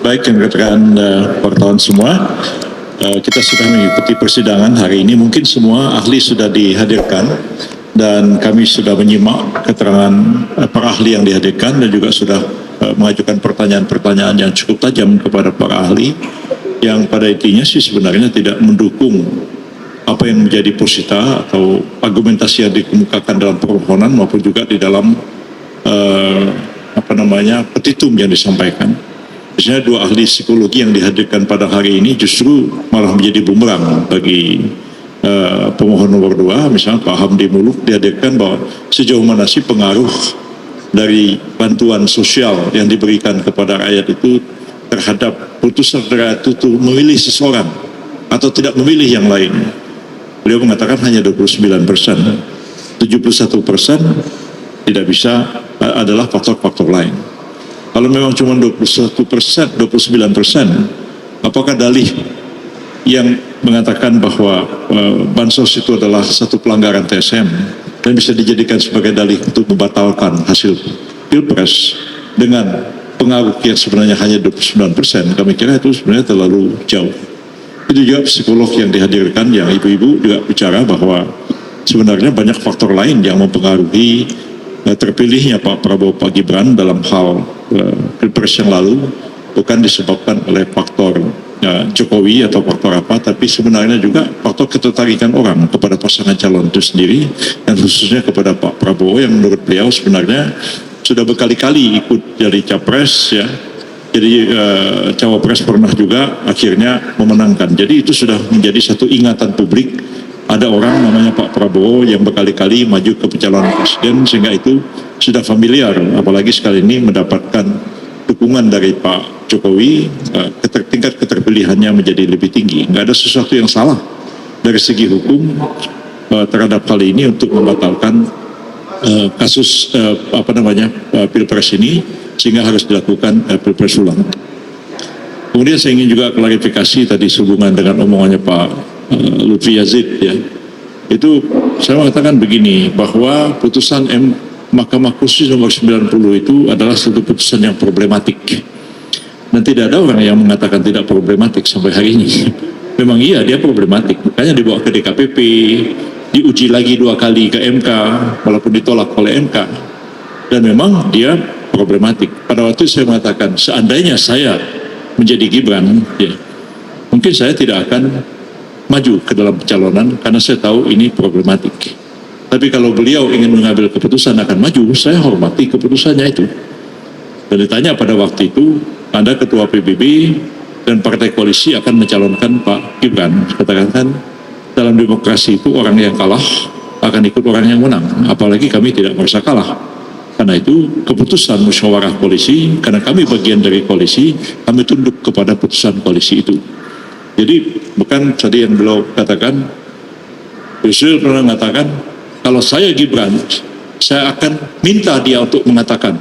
Baik, yang dikatakan wartawan semua, kita sudah mengikuti persidangan hari ini. Mungkin semua ahli sudah dihadirkan dan kami sudah menyimak keterangan para ahli yang dihadirkan dan juga sudah mengajukan pertanyaan-pertanyaan yang cukup tajam kepada para ahli yang pada intinya sih sebenarnya tidak mendukung apa yang menjadi posita atau argumentasi yang dikemukakan dalam permohonan maupun juga di dalam petitum yang disampaikan. Misalnya dua ahli psikologi yang dihadirkan pada hari ini justru malah menjadi bumerang bagi pemohon nomor 2. Misalnya Pak Hamdi Muluk dihadirkan bahwa sejauh mana sih pengaruh dari bantuan sosial yang diberikan kepada rakyat itu terhadap putusan rakyat itu memilih seseorang atau tidak memilih yang lain. Beliau mengatakan hanya 29%, 71% tidak bisa adalah faktor-faktor lain. Kalau memang cuma 21%, 29%, apakah dalih yang mengatakan bahwa bansos itu adalah satu pelanggaran TSM dan bisa dijadikan sebagai dalih untuk membatalkan hasil Pilpres dengan pengaruh yang sebenarnya hanya 29%, kami kira itu sebenarnya terlalu jauh. Itu juga psikolog yang dihadirkan, yang ibu-ibu juga bicara bahwa sebenarnya banyak faktor lain yang mempengaruhi terpilihnya Pak Prabowo Pak Gibran dalam hal Pilpres yang lalu, bukan disebabkan oleh faktor Jokowi atau faktor apa, tapi sebenarnya juga faktor ketertarikan orang kepada pasangan calon itu sendiri, dan khususnya kepada Pak Prabowo yang menurut beliau sebenarnya sudah berkali-kali ikut jadi capres ya. Jadi cawapres pernah juga akhirnya memenangkan. Jadi itu sudah menjadi satu ingatan publik. Ada orang namanya Pak Prabowo yang berkali-kali maju ke pencalonan presiden, sehingga itu sudah familiar. Apalagi sekali ini mendapatkan dukungan dari Pak Jokowi, tingkat keterpilihannya menjadi lebih tinggi. Nggak ada sesuatu yang salah dari segi hukum terhadap hal ini untuk membatalkan kasus Pilpres ini, sehingga harus dilakukan Pilpres ulang. Kemudian saya ingin juga klarifikasi tadi sehubungan dengan omongannya Pak Lutfi Yazid ya. Itu saya mengatakan begini, bahwa putusan Mahkamah Konstitusi nomor 90 itu adalah satu putusan yang problematik. Dan tidak ada orang yang mengatakan tidak problematik sampai hari ini. Memang iya dia problematik, makanya dibawa ke DKPP, diuji lagi 2 kali ke MK, walaupun ditolak oleh MK. Dan memang dia problematik. Pada waktu saya mengatakan, seandainya saya menjadi Gibran, ya, mungkin saya tidak akan maju ke dalam pencalonan karena saya tahu ini problematik. Tapi kalau beliau ingin mengambil keputusan akan maju, saya hormati keputusannya itu. Dan ditanya pada waktu itu, Anda ketua PBB dan partai koalisi akan mencalonkan Pak Gibran. Katakan dalam demokrasi itu orang yang kalah akan ikut orang yang menang. Apalagi kami tidak merasa kalah. Karena itu keputusan musyawarah koalisi, karena kami bagian dari koalisi, kami tunduk kepada putusan koalisi itu. Jadi bukan tadi yang beliau katakan, Yusril pernah mengatakan, kalau saya Gibran, saya akan minta dia untuk mengatakan.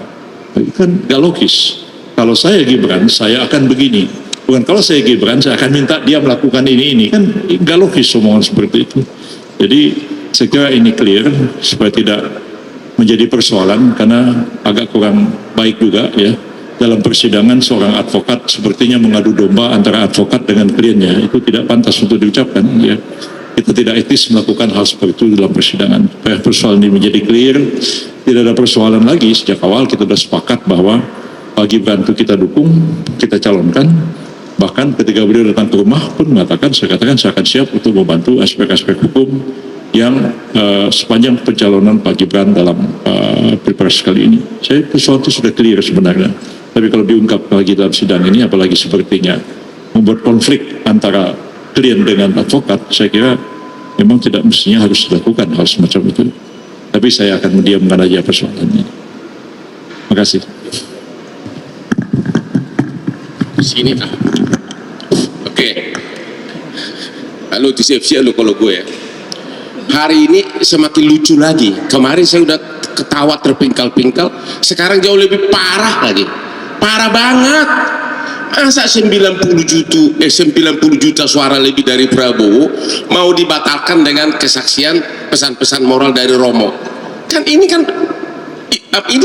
Kan gak logis. Kalau saya Gibran, saya akan begini. Bukan kalau saya Gibran, saya akan minta dia melakukan ini. Kan gak logis omongan seperti itu. Jadi saya kira ini clear, supaya tidak menjadi persoalan, karena agak kurang baik juga ya. Dalam persidangan seorang advokat sepertinya mengadu domba antara advokat dengan kliennya, itu tidak pantas untuk diucapkan ya. Kita tidak etis melakukan hal seperti itu dalam persidangan. Supaya persoalan ini menjadi clear, tidak ada persoalan lagi. Sejak awal kita sudah sepakat bahwa Pak Gibran itu kita dukung, kita calonkan. Bahkan ketika beliau datang ke rumah pun mengatakan, saya katakan saya akan siap untuk membantu aspek-aspek hukum yang sepanjang pencalonan Pak Gibran dalam Pilpres kali ini. Saya persoalan itu sudah clear sebenarnya. Tapi kalau diungkap lagi dalam sidang ini, apalagi sepertinya membuat konflik antara klien dengan advokat, saya kira memang tidak mestinya harus dilakukan hal semacam itu. Tapi saya akan mendiamkan aja persoalan ini. Terima kasih. Sini lah. Oke. Lalu disiap-siap lo kalau gue ya. Hari ini semakin lucu lagi. Kemarin saya udah ketawa terpingkal-pingkal, sekarang jauh lebih parah lagi. Parah banget. Masa 90 juta suara lebih dari Prabowo mau dibatalkan dengan kesaksian pesan-pesan moral dari Romo. Kan ini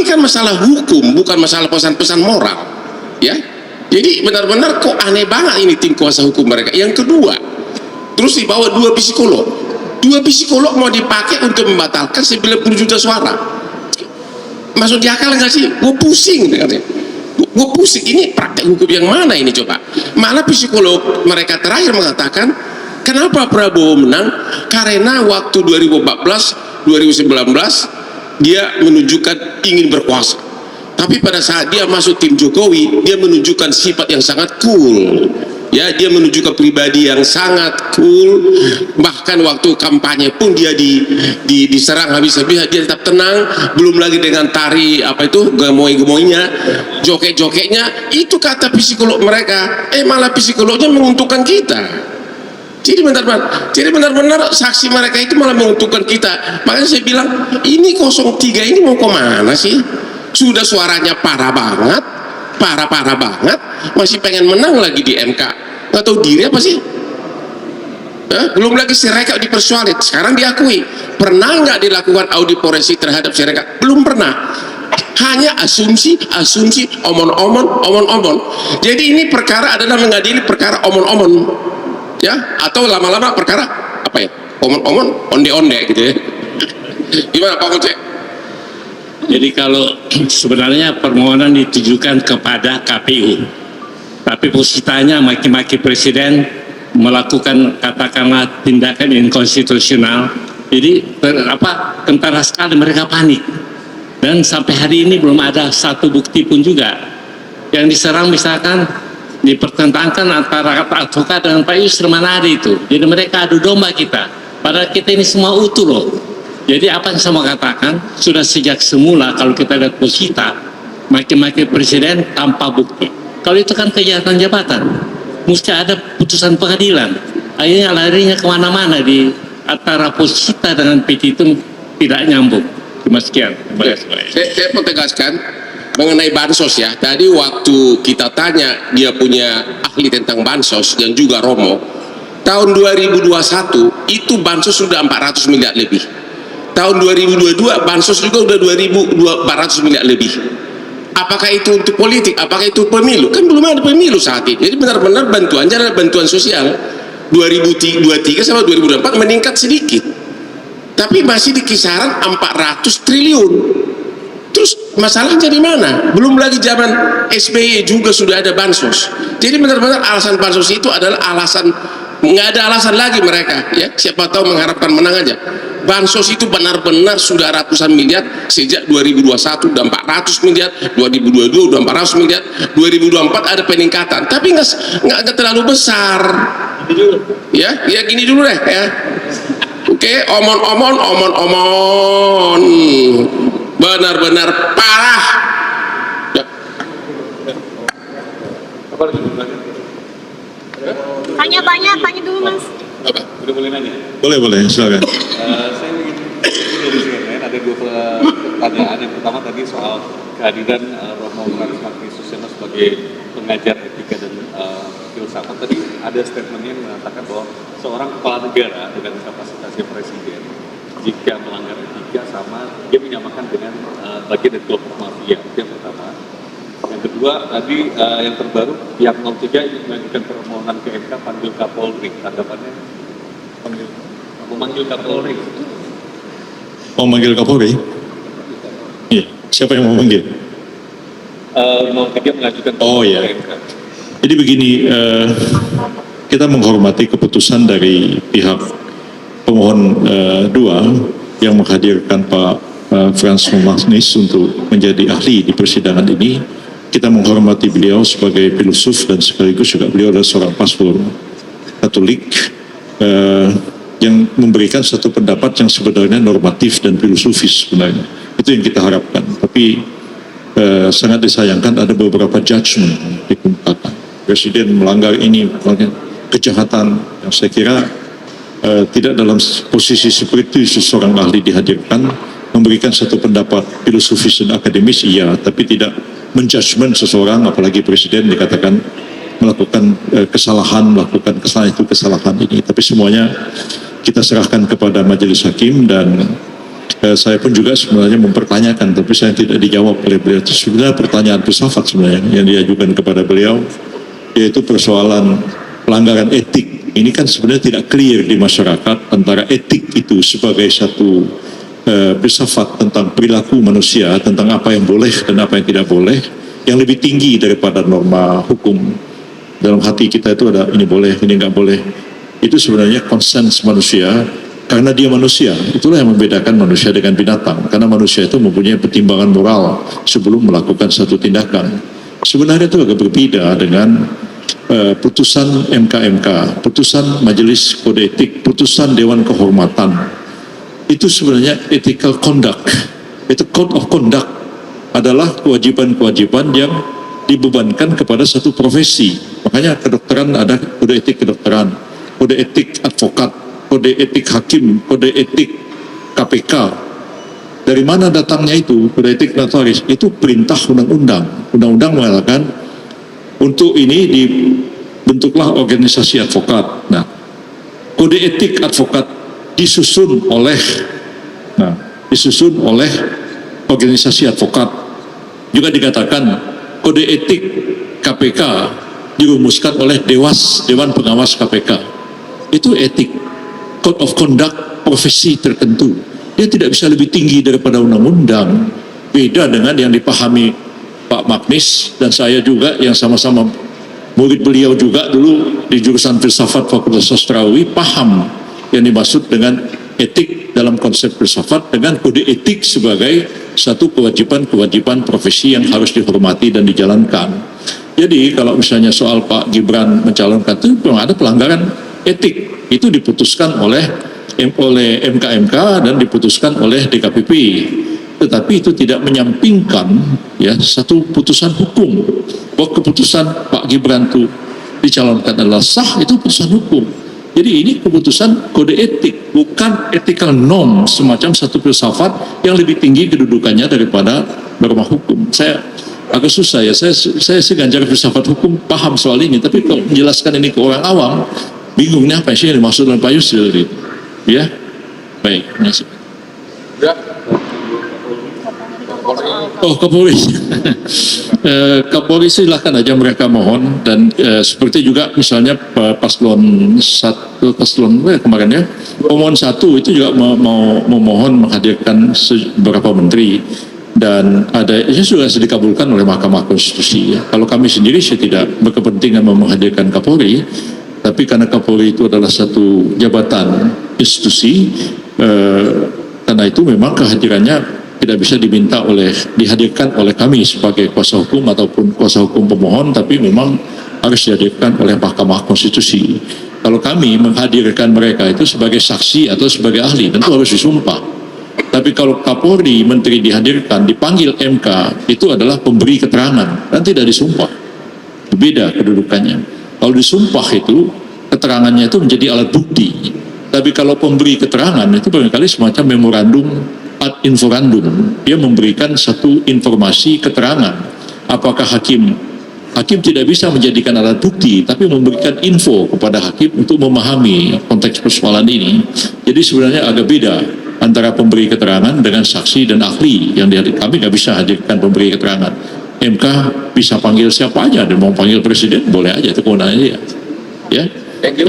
kan masalah hukum, bukan masalah pesan-pesan moral. Ya. Jadi benar-benar kok aneh banget ini tim kuasa hukum mereka. Yang kedua, terus dibawa 2 psikolog. 2 psikolog mau dipakai untuk membatalkan 90 juta suara. Masuk di akal nggak sih? Gue pusing katanya. Gue pusing, ini praktek hukum yang mana ini coba? Malah psikolog mereka terakhir mengatakan, kenapa Prabowo menang? Karena waktu 2014, 2019 dia menunjukkan ingin berkuasa. Tapi pada saat dia masuk tim Jokowi, dia menunjukkan sifat yang sangat cool. Ya, dia menunjukkan pribadi yang sangat cool. Bahkan waktu kampanye pun dia diserang habis-habis, dia tetap tenang. Belum lagi dengan tari apa itu gemoy-gemoynya, joget-jogetnya. Itu kata psikolog mereka. Malah psikolognya menguntungkan kita. Jadi benar-benar saksi mereka itu malah menguntungkan kita. Makanya saya bilang, ini 03 ini mau kemana sih? Sudah suaranya parah banget, masih pengen menang lagi di MK. Nggak tahu diri apa sih? Belum lagi Sirekap dipersoalkan. Sekarang diakui, pernah nggak dilakukan audit forensik terhadap Sirekap? Belum pernah. Hanya asumsi, omon-omon. Jadi ini perkara adalah mengadili perkara omon-omon, ya? Atau lama-lama perkara apa ya? Omon-omon, onde-onde gitu ya. Gimana Pak Kocek? Jadi kalau sebenarnya permohonan ditujukan kepada KPU, tapi posisinya maki-maki presiden melakukan katakanlah tindakan inkonstitusional. Jadi tentara sekali mereka panik, dan sampai hari ini belum ada satu bukti pun juga yang diserang, misalkan dipertentangkan antara advokat dengan Pak Yusri Manadi itu. Jadi mereka adu domba kita, padahal kita ini semua utuh loh. Jadi apa yang saya mau katakan, sudah sejak semula kalau kita lihat posita, maki-maki presiden tanpa bukti. Kalau itu kan kejahatan jabatan, mesti ada putusan pengadilan. Akhirnya larinya kemana-mana di antara posita dengan petitum tidak nyambung. Cuma sekian. Saya mau tegaskan mengenai bansos ya. Tadi waktu kita tanya dia punya ahli tentang bansos dan juga Romo, tahun 2021 itu bansos sudah 400 miliar lebih. Tahun 2022 bansos juga udah 2.400 miliar lebih. Apakah itu untuk politik? Apakah itu pemilu? Kan belum ada pemilu saat ini. Jadi benar-benar bantuannya adalah bantuan sosial. 2023 sama 2024 meningkat sedikit, tapi masih di kisaran 400 triliun. Terus masalahnya di mana? Belum lagi zaman SBY juga sudah ada bansos. Jadi benar-benar alasan bansos itu adalah alasan, nggak ada alasan lagi mereka ya, siapa tahu mengharapkan menang aja. Bansos itu benar-benar sudah ratusan miliar sejak 2021 udah 400 miliar, 2022 udah 400 miliar, 2024 ada peningkatan, tapi nggak terlalu besar. Ya gini dulu deh ya. Oke, omon-omon, benar-benar parah. Ya. Tanya dulu Mas. Apa? Udah boleh nanya? Boleh, silakan. Saya ingin dari CNN ada 2 pertanyaan. Yang pertama tadi soal kehadiran Romo Magni Suseno sebagai pengajar etika dan filsafat. Tadi ada statementnya yang mengatakan bahwa seorang kepala negara dengan kapasitasnya presiden, jika melanggar etika sama dia menyamakan dengan bagian dari kelompok mafia. Itu yang pertama. Yang kedua tadi yang terbaru pihak 03 ingin mengajukan permohonan ke MK panggil Kapolri. Tanggapannya memanggil Kapolri. Mau manggil Kapolri? Iya. Siapa yang mau manggil? 03 mengajukan Oh ke ya. MK. Jadi begini, kita menghormati keputusan dari pihak pemohon 2 yang menghadirkan Pak Frans Magnis untuk menjadi ahli di persidangan ini. Kita menghormati beliau sebagai filosof dan sekaligus juga beliau adalah seorang pastor Katolik yang memberikan satu pendapat yang sebenarnya normatif dan filosofis sebenarnya. Itu yang kita harapkan. Tapi sangat disayangkan ada beberapa judgement dikemukakan. Presiden melanggar ini, kejahatan yang saya kira tidak dalam posisi seperti itu seseorang ahli dihadirkan memberikan satu pendapat filosofis dan akademis, iya, tapi tidak menjudgment seseorang, apalagi presiden dikatakan melakukan kesalahan itu kesalahan ini. Tapi semuanya kita serahkan kepada majelis hakim dan saya pun juga sebenarnya mempertanyakan, tapi saya tidak dijawab oleh beliau. Itu sebenarnya pertanyaan filsafat sebenarnya yang diajukan kepada beliau, yaitu persoalan pelanggaran etik. Ini kan sebenarnya tidak clear di masyarakat antara etik itu sebagai satu filsafat tentang perilaku manusia, tentang apa yang boleh dan apa yang tidak boleh, yang lebih tinggi daripada norma hukum. Dalam hati kita itu ada ini boleh, ini nggak boleh. Itu sebenarnya konsens manusia, karena dia manusia. Itulah yang membedakan manusia dengan binatang, karena manusia itu mempunyai pertimbangan moral sebelum melakukan satu tindakan. Sebenarnya itu agak berbeda dengan putusan MK, putusan Majelis Kode Etik, putusan Dewan Kehormatan. Itu sebenarnya ethical conduct. Itu code of conduct adalah kewajiban-kewajiban yang dibebankan kepada satu profesi. Makanya kedokteran ada kode etik kedokteran, kode etik advokat, kode etik hakim, kode etik KPK. Dari mana datangnya itu kode etik notaris? Itu perintah undang-undang. Undang-undang mengatakan untuk ini dibentuklah organisasi advokat. Nah, kode etik advokat disusun oleh organisasi advokat. Juga dikatakan kode etik KPK dirumuskan oleh Dewan Pengawas KPK. Itu etik, code of conduct profesi tertentu. Dia tidak bisa lebih tinggi daripada undang-undang. Beda dengan yang dipahami Pak Magnis dan saya juga yang sama-sama murid beliau juga dulu di jurusan filsafat Fakultas Sastra UI, paham yang dimaksud dengan etik dalam konsep filsafat dengan kode etik sebagai satu kewajiban-kewajiban profesi yang harus dihormati dan dijalankan. Jadi kalau misalnya soal Pak Gibran mencalonkan itu memang ada pelanggaran etik, itu diputuskan oleh MK dan diputuskan oleh DKPP. Tetapi itu tidak menyampingkan ya satu putusan hukum bahwa keputusan Pak Gibran itu dicalonkan adalah sah, itu putusan hukum. Jadi ini keputusan kode etik, bukan ethical norm, semacam satu filsafat yang lebih tinggi kedudukannya daripada norma hukum. Saya agak susah ya, saya sih ganjar filsafat hukum, paham soal ini, tapi kalau menjelaskan ini ke orang awam, bingung ini apa sih yang dimaksud oleh Pak Yusril gitu. Ya, baik, terima kasih. Oh, Kapolri. Kapolri silahkan aja mereka mohon, dan seperti juga misalnya paslon kemarin ya, pemohon 1 itu juga mau memohon menghadirkan beberapa menteri, dan ada itu sudah dikabulkan oleh Mahkamah Konstitusi ya. Kalau kami sendiri saya tidak berkepentingan menghadirkan Kapolri, tapi karena Kapolri itu adalah satu jabatan institusi, karena itu memang kehadirannya tidak bisa dihadirkan oleh kami sebagai kuasa hukum ataupun kuasa hukum pemohon, tapi memang harus dihadirkan oleh Mahkamah Konstitusi. Kalau kami menghadirkan mereka itu sebagai saksi atau sebagai ahli, tentu harus disumpah. Tapi kalau Kapolri, menteri dihadirkan, dipanggil MK, itu adalah pemberi keterangan dan tidak disumpah. Berbeda kedudukannya. Kalau disumpah itu, keterangannya itu menjadi alat bukti. Tapi kalau pemberi keterangan itu barangkali semacam memorandum ad inforandum, dia memberikan satu informasi keterangan. Apakah hakim tidak bisa menjadikan alat bukti, tapi memberikan info kepada hakim untuk memahami konteks persoalan ini. Jadi sebenarnya agak beda antara pemberi keterangan dengan saksi dan ahli yang kami nggak bisa hadirkan pemberi keterangan. MK bisa panggil siapa aja, dan mau panggil presiden boleh aja, itu kewenangannya dia. Ya. Thank you.